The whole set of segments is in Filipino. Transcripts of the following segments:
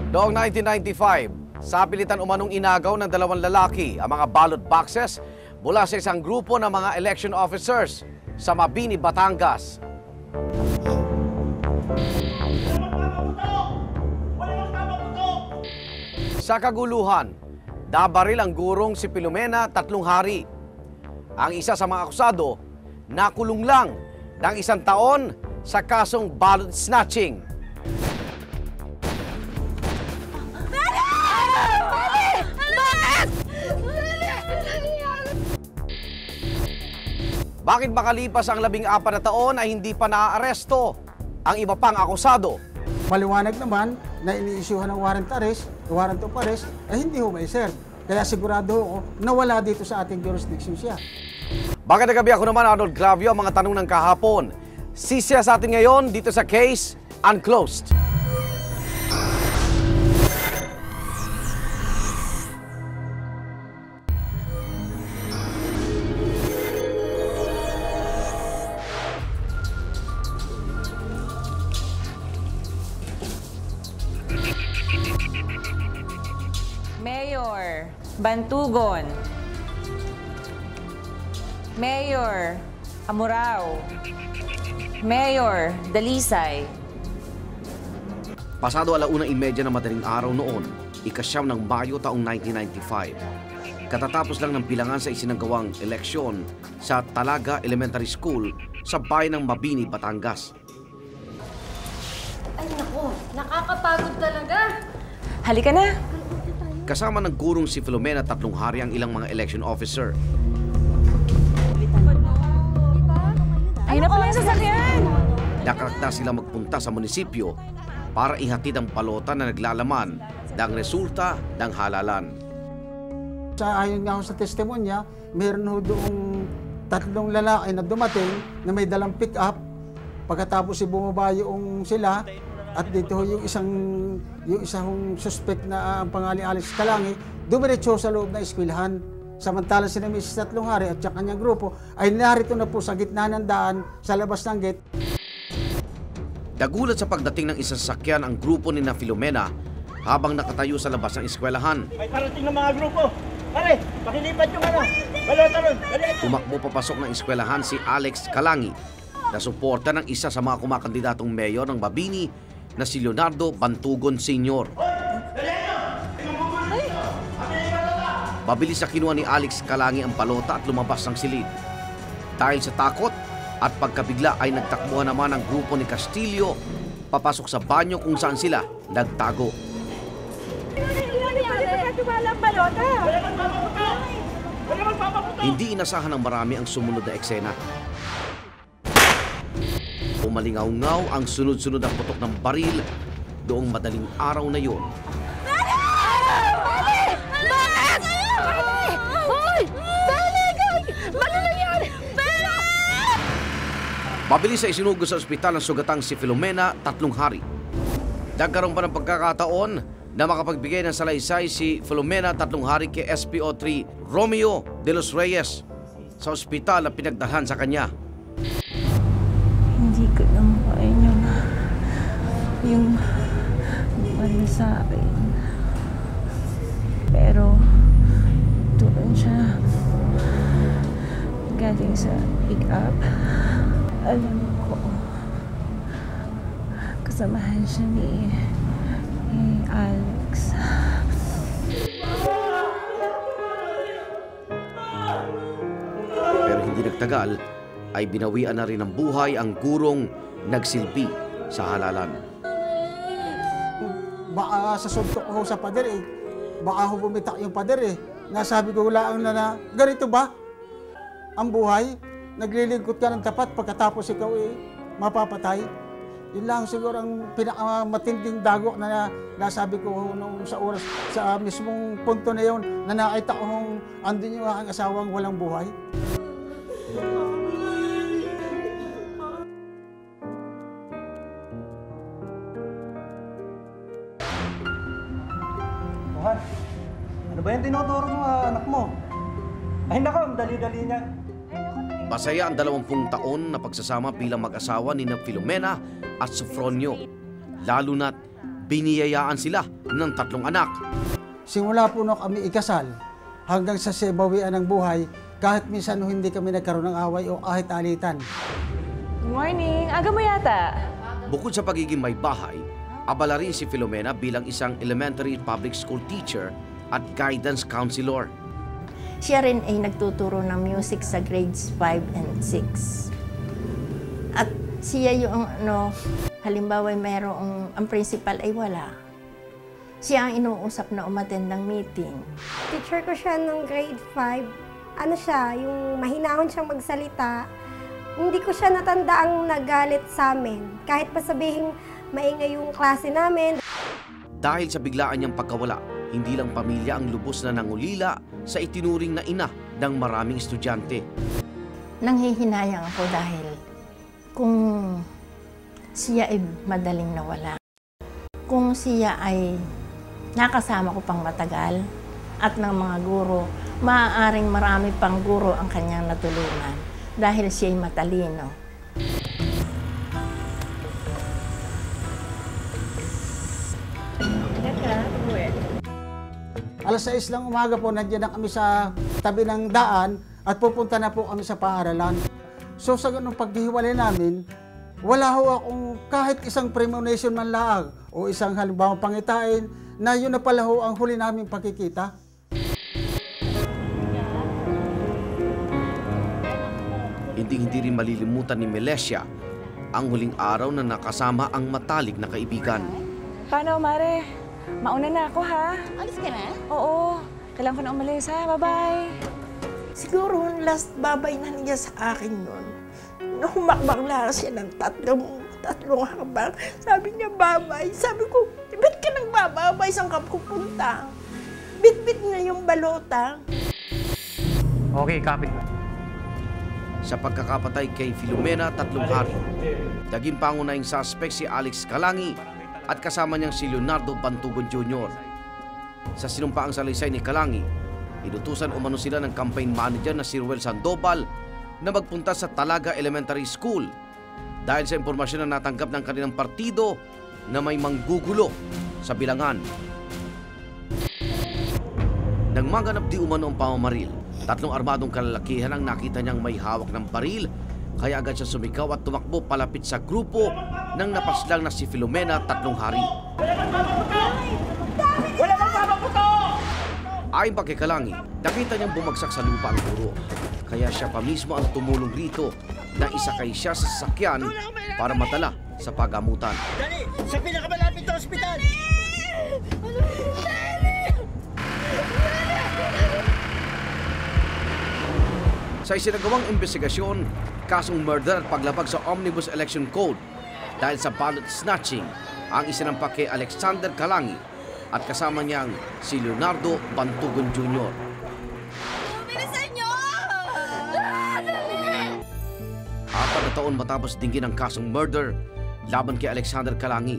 Noong 1995, sa pilitan umanong inagaw ng dalawang lalaki ang mga ballot boxes mula sa isang grupo ng mga election officers sa Mabini, Batangas. Sa kaguluhan, nabaril ang gurong si Filomena 3 hari. Ang isa sa mga akusado, nakulong lang ng 1 taon sa kasong ballot snatching. Bakit makalipas ang 14 na taon ay hindi pa naaaresto ang iba pang akusado? Maliwanag naman na iniisyuhan ng warrant of arrest, ay hindi ho may serve. Kaya sigurado ako na wala dito sa ating jurisdiction siya. Magandang gabi, ako naman Arnold Gravio, ang mga tanong ng kahapon. Sisya sa atin ngayon dito sa Case Unclosed. Mayor Bantugon, Mayor Amurao, Mayor Dalisay. Pasado 1:30 ng madaling araw noon, ika-9 ng Mayo taong 1995. Katatapos lang ng bilangan sa isinagawang eleksyon sa Talaga Elementary School sa bayan ng Mabini, Batangas. Ay naku, nakakapagod talaga. Halika na. Kasama ng gurong si Filomena 3 hari ang ilang mga election officer. Ayun na pala yung sasakyan. Nakarakda sila magpunta sa munisipyo para ihatid ang balota na naglalaman ng resulta ng halalan. Sa ayon nga ho sa testimonya, meron ho doong 3 lalaki na dumating na may dalang pick-up. Pagkatapos bumaba yung sila, at dito ho yung isang suspect na ang pangalan Alex Calangi, dumiretso sa loob ng eskwelahan. Samantala si Mrs. 3 hari at siyang kanyang grupo ay narito na po sa gitna ng daan sa labas ng gate. Nagulat sa pagdating ng isang sasakyan ang grupo ni Filomena habang nakatayo sa labas ng eskwelahan. May parating ng mga grupo. Pare, pakilipat yung ano. Balota ron. Tumakbo papasok ng eskwelahan si Alex Calangi na suporta ng isa sa mga kumakandidatong mayor ng Mabini na si Leonardo Bantugon Sr. Mabilis na kinuha ni Alex Calangi ang balota at lumabas ng silid. Dahil sa takot at pagkabigla ay nagtakbuhan naman ang grupo ni Castillo papasok sa banyo kung saan sila nagtago. Hindi inasahan ng marami ang sumunod na eksena. Umalingaw-ngaw ang sunod-sunod ang putok ng baril doong madaling araw na yun. Mabilis ay isinugod sa ospital ang sugatang si Filomena 3 hari. Nagkaroon pa ng pagkakataon na makapagbigay ng salaysay si Filomena 3 hari kay SPO3 Romeo de los Reyes sa ospital na pinagdalhan sa kanya. Hindi ko na makain yung ano sa akin. Pero doon siya galing sa pick-up. Alam ko, kasamahan siya ni Alex. Pero hindi nagtagal, ay binawian na rin ng buhay ang gurong nagsilbi sa halalan. Baka sa suntok ko sa pader baka ho bumitak yung pader Nasabi ko lang na ganito ba ang buhay? Naglilingkod ka ng tapat pagkatapos ikaw mapapatay. Yun lang siguro ang pinakamatinding dagok na nasabi ko nung sa oras, sa mismong punto na yun, na nakita ko nung andun yung aking asawang walang buhay. Tuhan, ano ba yung tinuturo mo anak mo? Ay nako, ang dali-dali niya. Masaya ang 20 taon na pagsasama bilang mag-asawa ni Filomena at Sofronio. Lalo na't biniyayaan sila ng 3 anak. Simula po nung kami ikasal, hanggang sa sebawian ng buhay, kahit minsan hindi kami nagkaroon ng away o kahit alitan. Good morning. Aga mo yata. Bukod sa pagiging may bahay, abala rin si Filomena bilang isang elementary public school teacher at guidance counselor. Siya rin ay nagtuturo ng music sa grades 5 and 6. At siya yung halimbawa mayroong ang principal ay wala. Siya ang inuusap na umattend ng meeting. Teacher ko siya nung grade 5. Ano siya, yung mahinahon siyang magsalita. Hindi ko siya natandaang nagalit sa amin. Kahit pa sabihin maingay yung klase namin. Dahil sa biglaan niyang pagkawala, hindi lang pamilya ang lubos na nangulila sa itinuring na ina ng maraming estudyante. Nanghihinayang ako dahil kung siya ay madaling nawala, kung siya ay nakasama ko pang matagal at ng mga guro, maaaring marami pang guro ang kanyang natulungan dahil siya ay matalino. Alas 6 lang umaga po, nandiyan na kami sa tabi ng daan at pupunta na po kami sa paaralan. So sa ganung paghihiwalay namin, wala ho akong kahit isang premonition man laang o isang halimbawa pangitain na yun na pala ho ang huli namin pagkikita. Hindi rin malilimutan ni Melesia ang huling araw na nakasama ang matalik na kaibigan. Paano, Mare? Mauna na ako, ha? Alis ka na? Oo. Kailangan ko na umalis, ha? Bye-bye. Siguro last babay na niya sa akin nun. Nung humakbang lang siya ng tatlong habang, sabi niya babay. Sabi ko, ba't ka nang bababay? Saan ka pupunta? Bit-bit na yung balota. Okay, copy. Sa pagkakapatay kay Filomena 3 hari, naging pangunahing suspect si Alex Calangi at kasama niyang si Leonardo Bantugon Jr. Sa sinumpaang salaysay ni Calangi, inutusan umano sila ng campaign manager na si Ruel Sandoval na magpunta sa Talaga Elementary School dahil sa impormasyon na natanggap ng kanilang partido na may manggugulo sa bilangan. Nang maganap di umano ang pamamaril, 3 armadong kalalakihan ang nakita niyang may hawak ng baril, kaya agad siya sumigaw at tumakbo palapit sa grupo ng napaslang na si Filomena 3 hari. Ayon pa kay Calangi, nakita niyang bumagsak sa lupa ang guro, kaya siya pa mismo ang tumulong rito na isakay siya sa sasakyan para madala sa pagamutan. Dali! Sa pinakamalapit na ospital! Sa isinagawang investigasyon, kasong murder at paglabag sa Omnibus Election Code dahil sa ballot snatching ang isinampak kay Alexander Calangi at kasama niyang si Leonardo Bantugon Jr. Bilisan niyo! 4 na taon matapos dinggin ang kasong murder laban kay Alexander Calangi,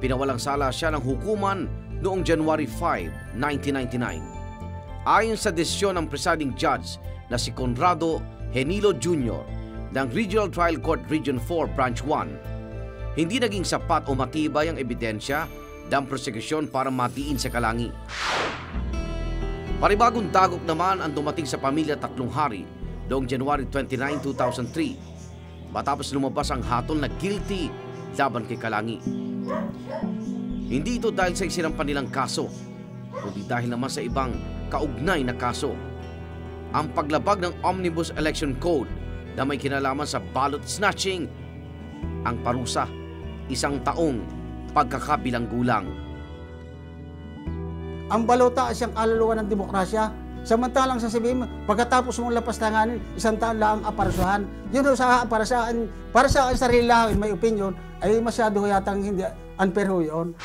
pinawalang sala siya ng hukuman noong January 5, 1999. Ayon sa desisyon ng presiding judge na si Conrado Henilo Jr. ng Regional Trial Court Region 4 Branch 1, hindi naging sapat o matibay ang ebidensya ng prosekusyon para matiin sa Calangi. Paribagong dagok naman ang dumating sa pamilya 3 hari noong January 29, 2003 matapos lumabas ang hatol na guilty laban kay Calangi. Hindi ito dahil sa isinampan nilang kaso, kundi dahil naman sa ibang kaugnay na kaso. Ang paglabag ng Omnibus Election Code na may kinalaman sa ballot snatching, ang parusa, 1 taong pagkakabilang gulang. Ang balota ay siyang kaluluwa ng demokrasya. Samantalang sasabihin mo, pagkatapos mong lapastanganin, 1 taon lang ang aparasuhan. Yun para sa akin sarili lang, may opinion, ay masyado yatang hindi unfair ho yun.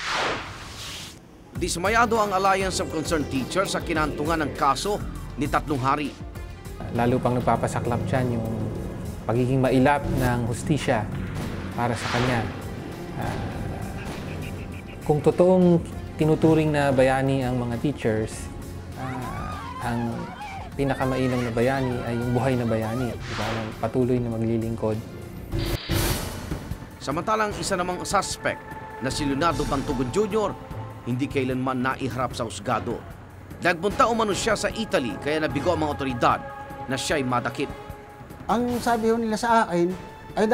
Dismayado ang Alliance of Concerned Teachers sa kinantungan ng kaso ni 3 hari. Lalo pang nagpapasaklap dyan yung pagiging mailap ng hustisya para sa kanya. Kung totoong tinuturing na bayani ang mga teachers, ang pinakamailang na bayani ay yung buhay na bayani, diba? Patuloy na maglilingkod. Samantalang isa namang suspect na si Leonardo Bantugon Jr. hindi kailanman naiharap sa husgado. Nagpunta umano siya sa Italy kaya nabigo ang mga otoridad na siya'y madakip. Ang sabi ho nila sa akin ay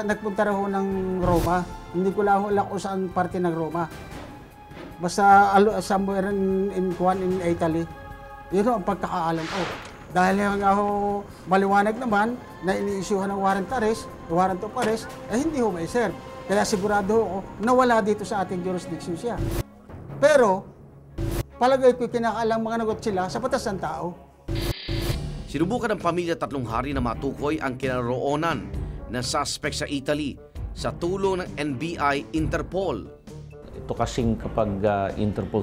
nagpunta raw ho ng Roma. Hindi ko lang kung saan parte ng Roma. Basta somewhere in Italy. Yun ang pagkakaalam ko. Dahil nga ho maliwanag naman na iniisyuhan ng warrant of arrest, ay hindi ho may serve. Kaya sigurado ho nawala dito sa ating jurisdiction siya. Pero, palagay ko kinakaalang mga nagot sila sa batas ng tao. Sinubukan ng pamilya Tatlong Hari na matukoy ang kinaroonan ng suspect sa Italy sa tulong ng NBI Interpol. Ito kasing kapag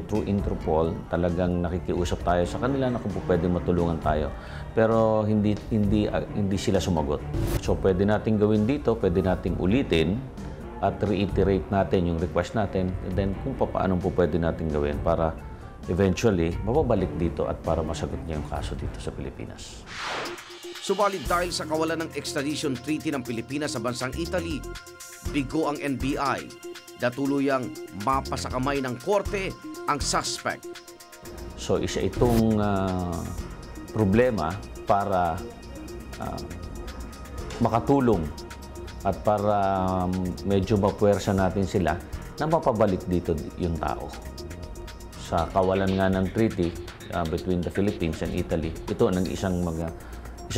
through Interpol, talagang nakikiusap tayo sa kanila na kung pwede matulungan tayo. Pero hindi sila sumagot. So pwede nating gawin dito, pwede nating ulitin at reiterate natin yung request natin, and then kung paano po pwede natin gawin para eventually mababalik dito at para masagot niya yung kaso dito sa Pilipinas. Subalit dahil sa kawalan ng extradition treaty ng Pilipinas sa bansang Italy, bigo ang NBI na tuluyang mapa sa kamay ng korte ang suspect. So isa itong problema para makatulong at para medyo mapuwersa natin sila na mapabalik dito yung tao. Sa kawalan nga ng treaty between the Philippines and Italy, ito ang isa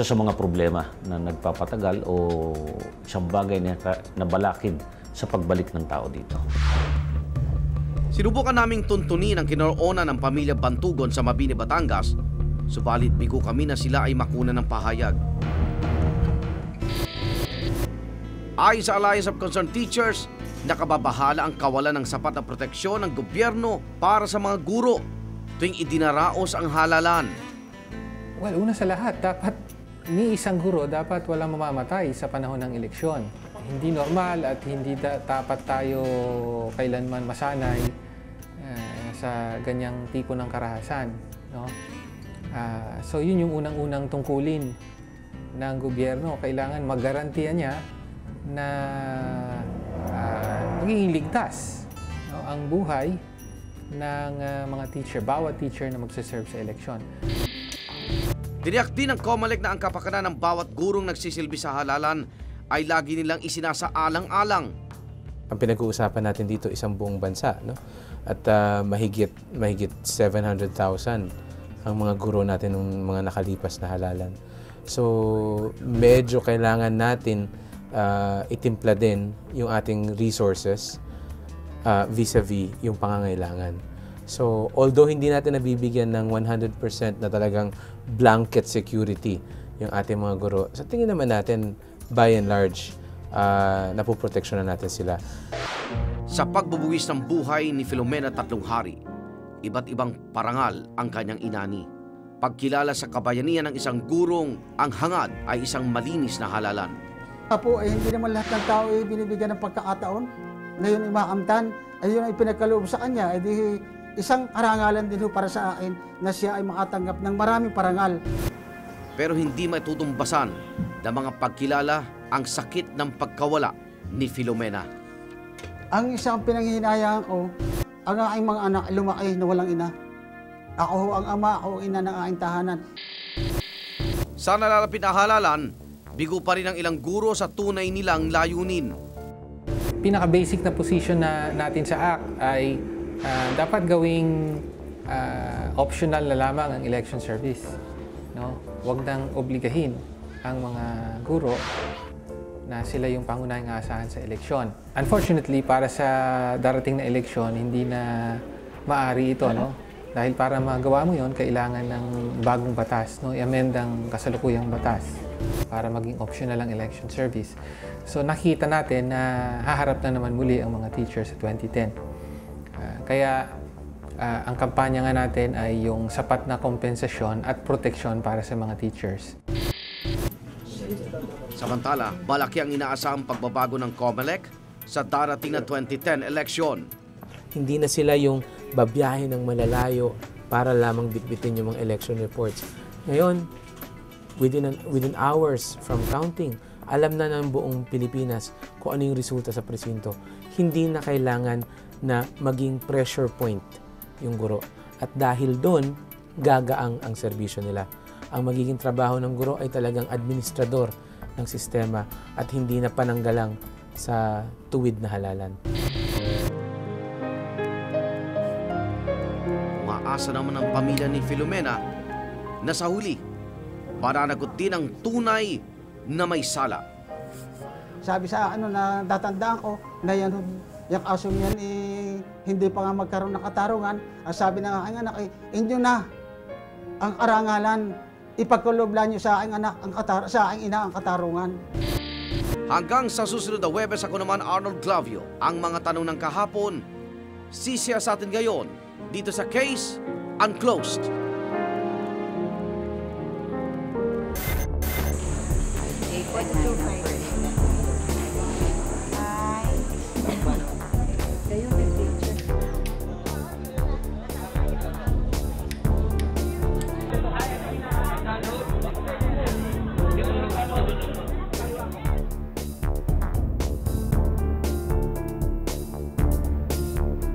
sa mga problema na nagpapatagal o isang bagay na balakid sa pagbalik ng tao dito. Sinubukan naming tuntunin ang kinaroonan ng pamilya Bantugon sa Mabini, Batangas, subalit bigo kami na sila ay makuna ng pahayag. Ayon sa Alliance of Concerned Teachers, nakababahala ang kawalan ng sapat na proteksyon ng gobyerno para sa mga guro tuwing idinaraos ang halalan. Well, una sa lahat, dapat ni isang guro dapat walang mamamatay sa panahon ng eleksyon. Hindi normal at hindi dapat tayo kailanman masanay sa ganyang tipo ng karahasan. No? So yun yung unang-unang tungkulin ng gobyerno. Kailangan magarantiya niya na magiging ligtas ang buhay ng mga teacher, bawat teacher na magsaserve sa eleksyon. Tiniyak din ng COMELEC na ang kapakanan ng bawat gurong nagsisilbi sa halalan ay lagi nilang isinasaalang-alang. Ang pinag-uusapan natin dito isang buong bansa, no? At mahigit 700,000 ang mga guro natin ng mga nakalipas na halalan. So medyo kailangan natin itimpla din yung ating resources vis-a-vis yung pangangailangan. So, although hindi natin nabibigyan ng 100% na talagang blanket security yung ating mga guro, sa tingin naman natin, by and large, napoproteksyonan natin sila. Sa pagbubuwis ng buhay ni Filomena Tatlong Hari, iba't ibang parangal ang kanyang inani. Pagkilala sa kabayanihan ng isang gurong, ang hangad ay isang malinis na halalan. Apo, hindi naman lahat ng tao ay binibigyan ng pagkakataon na yun ay makamtan, ay yun ay pinagkaloob sa kanya, ay di isang karangalan din para sa akin na siya ay makatanggap ng maraming parangal. Pero hindi matutumbasan ng mga pagkilala ang sakit ng pagkawala ni Filomena. Ang isang pinanghihinayang ko, ang aking mga anak lumaki na walang ina. Ako ang ama, ako ang ina ng aking tahanan. Sa nalalapit na halalan, bigo pa rin ang ilang guro sa tunay nilang layunin. Pinaka-basic na position natin sa ACT ay dapat gawing optional na lamang ang election service. No? Huwag nang obligahin ang mga guro na sila yung pangunahing aasahan sa eleksyon. Unfortunately, para sa darating na eleksyon, hindi na maaari ito. No? Dahil para magawa mo yon, kailangan ng bagong batas, no? I-amend ang kasalukuyang batas para maging optional ang election service. So nakita natin na haharap na naman muli ang mga teachers sa 2010. Kaya ang kampanya nga natin ay yung sapat na kompensasyon at proteksyon para sa mga teachers. Samantala, malaki ang inaasahang pagbabago ng COMELEC sa darating na 2010 eleksyon. Hindi na sila yung babiyahe ng malalayo para lamang bitbitin yung mga election reports. Ngayon, within hours from counting, Alam na ng buong Pilipinas kung ano yung resulta sa presinto. Hindi na kailangan na maging pressure point yung guro. At dahil doon, gagaang ang serbisyo nila. Ang magiging trabaho ng guro ay talagang administrador ng sistema at hindi na pananggalang sa tuwid na halalan. Umaasa naman ang pamilya ni Filomena na sa huli, mananagot din ang tunay na may sala. Sabi sa akin, na tatandaan ko na yung asong yan hindi pa nga magkaroon ng katarungan. Ang sabi ng aking anak, inyo na ang karangalan. Ipagkulublan niyo sa aking anak, sa aking ina ang katarungan. Hanggang sa susunod na Huwebes, ako naman Arnold Clavio. Ang mga tanong ng kahapon, sisiya sa atin ngayon dito sa Case Unclosed.